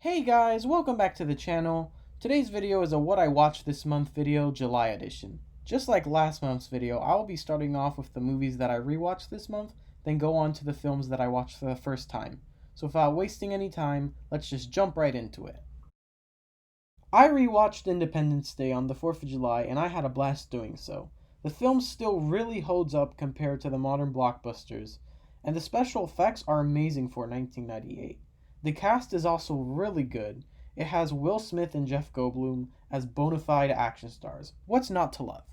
Hey guys, welcome back to the channel. Today's video is a what I watched this month video, July edition. Just like last month's video, I will be starting off with the movies that I rewatched this month, then go on to the films that I watched for the first time. So without wasting any time, let's just jump right into it. I rewatched Independence Day on the 4th of July and I had a blast doing so. The film still really holds up compared to the modern blockbusters, and the special effects are amazing for 1998. The cast is also really good. It has Will Smith and Jeff Goldblum as bona fide action stars. What's not to love?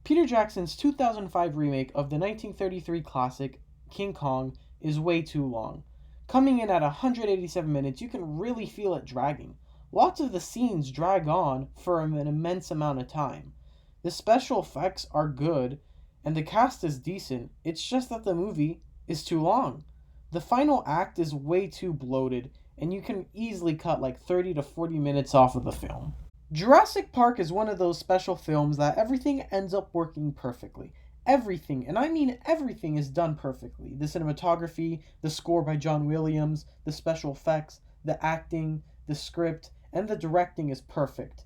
Peter Jackson's 2005 remake of the 1933 classic King Kong is way too long. Coming in at 187 minutes, you can really feel it dragging. Lots of the scenes drag on for an immense amount of time. The special effects are good, and the cast is decent. It's just that the movie is too long. The final act is way too bloated, and you can easily cut like 30 to 40 minutes off of the film. Jurassic Park is one of those special films that everything ends up working perfectly. Everything, and I mean everything, is done perfectly. The cinematography, the score by John Williams, the special effects, the acting, the script, and the directing is perfect.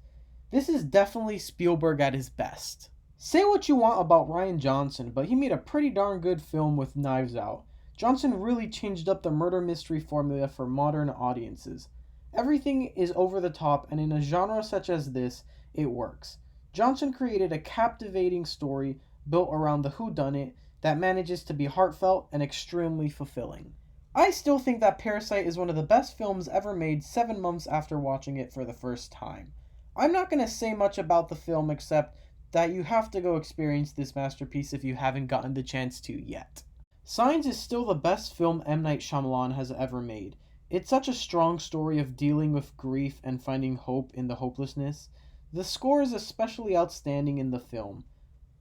This is definitely Spielberg at his best. Say what you want about Rian Johnson, but he made a pretty darn good film with Knives Out. Johnson really changed up the murder mystery formula for modern audiences. Everything is over the top, and in a genre such as this, it works. Johnson created a captivating story built around the whodunit that manages to be heartfelt and extremely fulfilling. I still think that Parasite is one of the best films ever made 7 months after watching it for the first time. I'm not going to say much about the film except that you have to go experience this masterpiece if you haven't gotten the chance to yet. Signs is still the best film M. Night Shyamalan has ever made. It's such a strong story of dealing with grief and finding hope in the hopelessness. The score is especially outstanding in the film.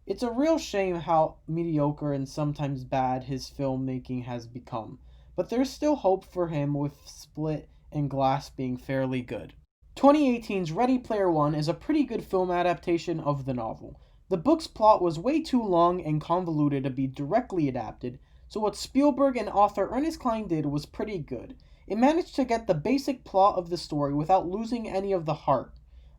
It's a real shame how mediocre and sometimes bad his filmmaking has become, but there's still hope for him with Split and Glass being fairly good. 2018's Ready Player One is a pretty good film adaptation of the novel. The book's plot was way too long and convoluted to be directly adapted, so what Spielberg and author Ernest Cline did was pretty good. It managed to get the basic plot of the story without losing any of the heart.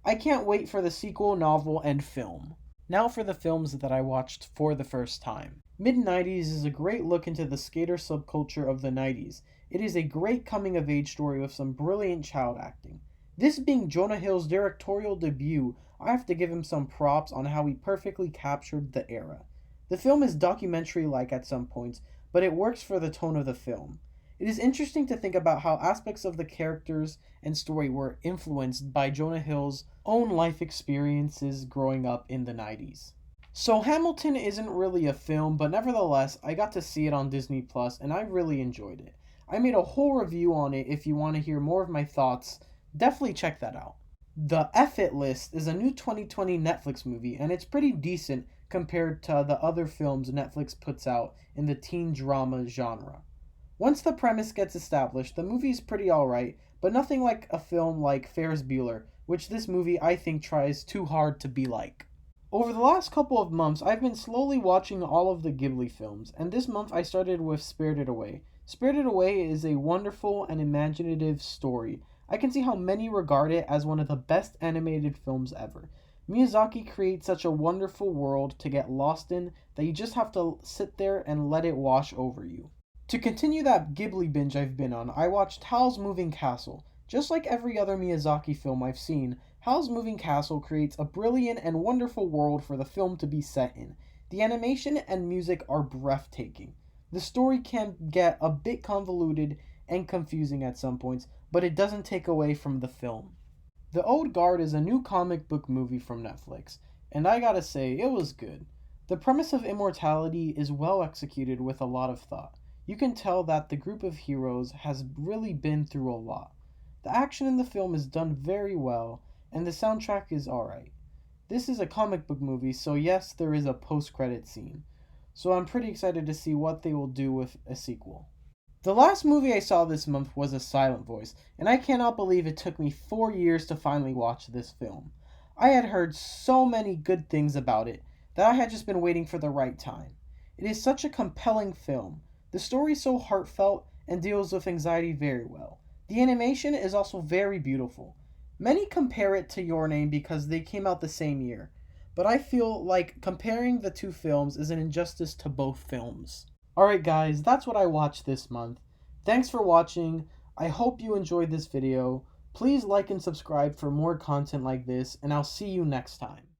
I can't wait for the sequel, novel, and film. Now for the films that I watched for the first time. Mid-90s is a great look into the skater subculture of the 90s. It is a great coming-of-age story with some brilliant child acting. This being Jonah Hill's directorial debut, I have to give him some props on how he perfectly captured the era. The film is documentary-like at some points, but it works for the tone of the film. It is interesting to think about how aspects of the characters and story were influenced by Jonah Hill's own life experiences growing up in the 90s. So Hamilton isn't really a film, but nevertheless, I got to see it on Disney Plus and I really enjoyed it. I made a whole review on it. If you want to hear more of my thoughts, definitely check that out. The F-It List is a new 2020 Netflix movie, and it's pretty decent compared to the other films Netflix puts out in the teen drama genre. Once the premise gets established, the movie is pretty alright, but nothing like a film like Ferris Bueller, which this movie I think tries too hard to be like. Over the last couple of months, I've been slowly watching all of the Ghibli films, and this month I started with Spirited Away. Spirited Away is a wonderful and imaginative story. I can see how many regard it as one of the best animated films ever. Miyazaki creates such a wonderful world to get lost in that you just have to sit there and let it wash over you. To continue that Ghibli binge I've been on, I watched Howl's Moving Castle. Just like every other Miyazaki film I've seen, Howl's Moving Castle creates a brilliant and wonderful world for the film to be set in. The animation and music are breathtaking. The story can get a bit convoluted and confusing at some points, but it doesn't take away from the film. The Old Guard is a new comic book movie from Netflix, and I gotta say, it was good. The premise of immortality is well executed with a lot of thought. You can tell that the group of heroes has really been through a lot. The action in the film is done very well, and the soundtrack is alright. This is a comic book movie, so yes, there is a post-credit scene. So I'm pretty excited to see what they will do with a sequel. The last movie I saw this month was A Silent Voice, and I cannot believe it took me 4 years to finally watch this film. I had heard so many good things about it that I had just been waiting for the right time. It is such a compelling film. The story is so heartfelt and deals with anxiety very well. The animation is also very beautiful. Many compare it to Your Name because they came out the same year, but I feel like comparing the two films is an injustice to both films. Alright guys, that's what I watched this month. Thanks for watching. I hope you enjoyed this video. Please like and subscribe for more content like this, and I'll see you next time.